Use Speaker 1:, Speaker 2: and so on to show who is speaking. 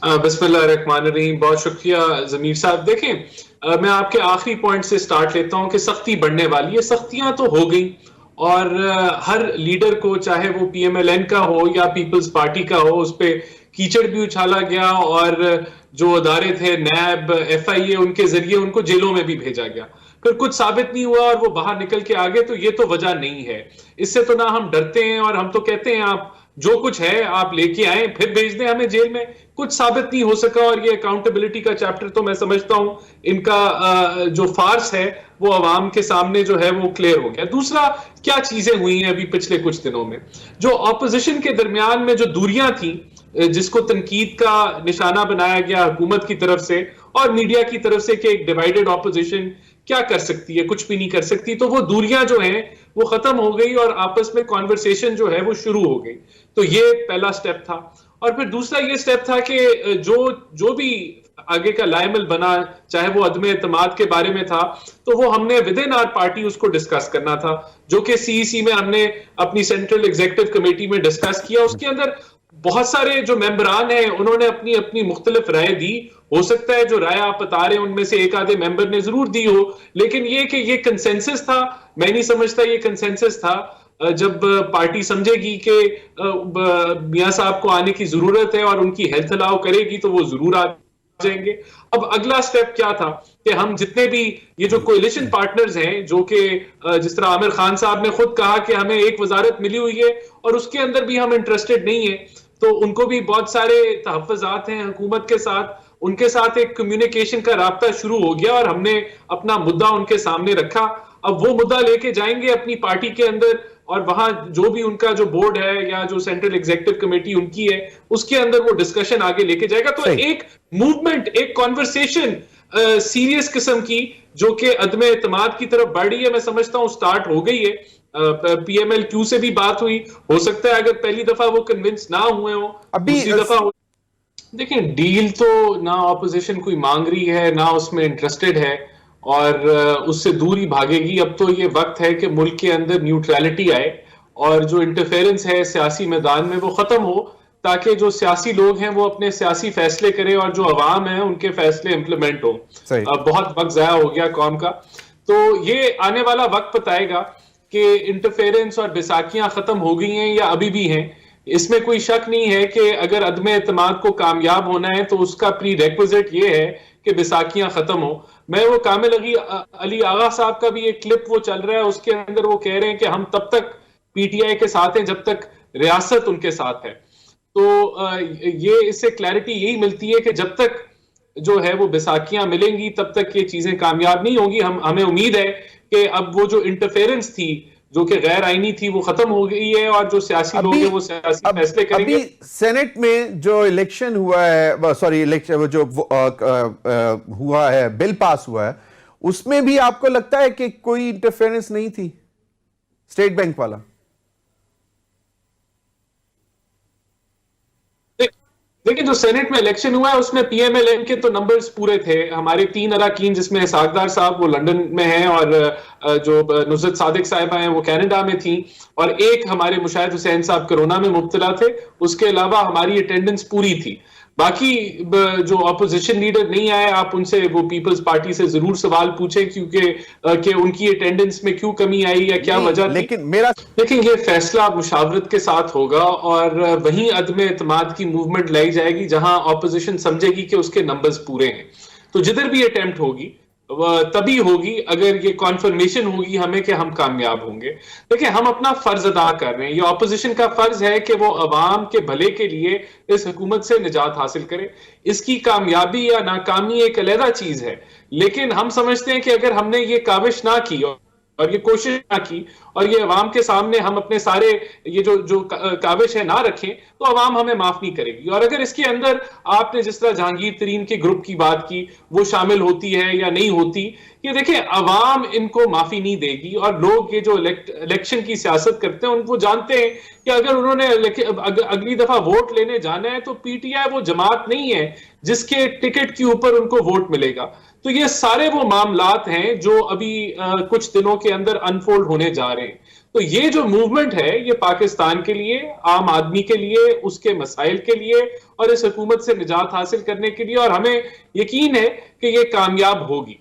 Speaker 1: बिस्मिल्लाहिर्रहमानिर्रहीम। बहुत शुक्रिया ज़मीर साहब। देखें, मैं आपके आखिरी पॉइंट से स्टार्ट लेता हूं कि सख्ती बढ़ने वाली है। सख्तियां तो हो गई और हर लीडर को, चाहे वो पीएमएलएन का हो या पीपल्स पार्टी का हो, उस पर कीचड़ भी उछाला गया और जो अदारे थे नैब, एफआईए, उनके जरिए उनको जेलों में भी भेजा गया। फिर कुछ साबित नहीं हुआ और वो बाहर निकल के आ गए। तो ये तो वजह नहीं है। इससे तो ना हम डरते हैं और हम तो कहते हैं आप जो कुछ है आप लेके आए फिर भेज दें हमें जेल में। कुछ साबित नहीं हो सका और ये अकाउंटेबिलिटी का चैप्टर तो मैं समझता हूं इनका जो फार्स है वो अवाम के सामने जो है वो क्लियर हो गया। दूसरा, क्या चीजें हुई हैं अभी पिछले कुछ दिनों में, जो ऑपोजिशन के दरमियान में जो दूरियां थी, जिसको तनकीद का निशाना बनाया गया हुकूमत की तरफ से और मीडिया की तरफ से कि एक डिवाइडेड ऑपोजिशन क्या कर सकती है, कुछ भी नहीं कर सकती, तो वो दूरियां जो हैं वो खत्म हो गई और आपस में कॉन्वर्सेशन जो है वो शुरू हो गई। तो ये पहला स्टेप था। और फिर दूसरा ये स्टेप था कि जो जो भी आगे का लायमल बना, चाहे वो अदम एतमाद के बारे में था, तो वो हमने विद इन आवर पार्टी उसको डिस्कस करना था, जो कि सीईसी में हमने अपनी सेंट्रल एग्जीक्यूटिव कमेटी में डिस्कस किया। उसके अंदर बहुत सारे जो मेंबरान हैं उन्होंने अपनी अपनी मुख्तलिफ राय दी। हो सकता है जो राय आप बता रहे हैं उनमें से एक आधे मेंबर ने जरूर दी हो, लेकिन ये कि ये कंसेंसस था, मैं नहीं समझता ये कंसेंसस था। जब पार्टी समझेगी कि मियां साहब को आने की जरूरत है और उनकी हेल्थ अलाउ करेगी तो वो जरूर आ जाएंगे। अब अगला स्टेप क्या था कि हम जितने भी ये जो कोएलिशन पार्टनर्स हैं, जो कि जिस तरह आमिर खान साहब ने खुद कहा कि हमें एक वजारत मिली हुई है और उसके अंदर भी हम इंटरेस्टेड नहीं है, तो उनको भी बहुत सारे तहफ़्फ़ुज़ात हैं हुकूमत के साथ, उनके साथ एक कम्युनिकेशन का राब्ता शुरू हो गया और हमने अपना मुद्दा उनके सामने रखा। अब वो मुद्दा लेके जाएंगे अपनी पार्टी के अंदर और वहां जो भी उनका जो बोर्ड है या जो सेंट्रल एग्जीक्यूटिव कमेटी उनकी है उसके अंदर वो डिस्कशन आगे लेके जाएगा। तो एक मूवमेंट, एक कॉन्वर्सेशन सीरियस किस्म की जो कि अदम एतमाद की तरफ बढ़ रही है, मैं समझता हूं स्टार्ट हो गई है। पीएमएलक्यू से भी बात हुई, हो सकता है अगर पहली दफा वो कन्विंस ना हुए हो, दूसरी दफा हो। देखिए, डील तो ना ऑपोजिशन कोई मांग रही है ना उसमें इंटरेस्टेड है और उससे दूर ही भागेगी। अब तो ये वक्त है कि मुल्क के अंदर न्यूट्रलिटी आए और जो इंटरफेरेंस है सियासी मैदान में वो खत्म हो, ताकि जो सियासी लोग हैं वो अपने सियासी फैसले करें और जो अवाम है उनके फैसले इंप्लीमेंट हो। बहुत वक्त जाया हो गया कौम का, तो ये आने वाला वक्त बताएगा कि इंटरफेरेंस और बैसाखियां खत्म हो गई हैं या अभी भी हैं। इसमें कोई शक नहीं है कि अगर अदम एतमाद को कामयाब होना है तो उसका प्री रेक्विजिट ये है कि बैसाखियां खत्म हो। मैं वो कामिल अली आगा साहब का भी एक क्लिप वो चल रहा है, उसके अंदर वो कह रहे हैं कि हम तब तक पीटीआई के साथ हैं जब तक रियासत उनके साथ है। तो ये इससे क्लैरिटी यही मिलती है कि जब तक जो है वो बैसाखियां मिलेंगी तब तक ये चीजें कामयाब नहीं होंगी। हमें उम्मीद है कि अब वो जो इंटरफेरेंस थी जो कि गैर आईनी थी वो खत्म हो गई है और जो सियासी लोग हैं वो सियासी फैसले करेंगे।
Speaker 2: अभी सेनेट में जो इलेक्शन हुआ है, सॉरी इलेक्शन जो हुआ है, बिल पास हुआ है, उसमें भी आपको लगता है कि कोई इंटरफेरेंस नहीं थी स्टेट बैंक वाला?
Speaker 1: देखिए, जो सेनेट में इलेक्शन हुआ है उसमें पीएमएलएन के तो नंबर्स पूरे थे। हमारे 3 अरकान जिसमें सागदार साहब वो लंदन में हैं और जो नुसरत सादिक साहिबा हैं वो कनाडा में थी और एक हमारे मुशाहिद हुसैन साहब कोरोना में मुब्तला थे। उसके अलावा हमारी अटेंडेंस पूरी थी। बाकी जो अपोजिशन लीडर नहीं आए, आप उनसे वो पीपल्स पार्टी से जरूर सवाल पूछें क्योंकि कि उनकी अटेंडेंस में क्यों कमी आई या क्या वजह थी। लेकिन ये फैसला मुशावरत के साथ होगा और वहीं अदम एतमाद की मूवमेंट लाई जाएगी जहां ऑपोजिशन समझेगी कि उसके नंबर्स पूरे हैं। तो जिधर भी अटेम्प्ट होगी तभी होगी अगर ये कॉन्फर्मेशन होगी हमें कि हम कामयाब होंगे। देखिए, हम अपना फर्ज अदा कर रहे हैं। ये ऑपोजिशन का फर्ज है कि वो अवाम के भले के लिए इस हुकूमत से निजात हासिल करे। इसकी कामयाबी या नाकामी एक अलग चीज है, लेकिन हम समझते हैं कि अगर हमने ये काविश ना की और ये कोशिश ना की और ये अवाम के सामने हम अपने सारे ये जो काविश है ना रखें तो अवाम हमें माफ नहीं करेगी। और अगर इसके अंदर आपने जिस तरह जहांगीर तरीन के ग्रुप की बात की, वो शामिल होती है या नहीं होती, ये देखिए अवाम इनको माफी नहीं देगी। और लोग ये जो इलेक्शन की सियासत करते हैं उनको जानते हैं कि अगर उन्होंने अगली दफा वोट लेने जाना है तो पीटीआई वो जमात नहीं है जिसके टिकट के ऊपर उनको वोट मिलेगा। तो ये सारे वो मामलात हैं जो अभी कुछ दिनों के अंदर अनफोल्ड होने जा रहे हैं। तो ये जो मूवमेंट है ये पाकिस्तान के लिए, आम आदमी के लिए, उसके मसाइल के लिए और इस हुकूमत से निजात हासिल करने के लिए, और हमें यकीन है कि ये कामयाब होगी।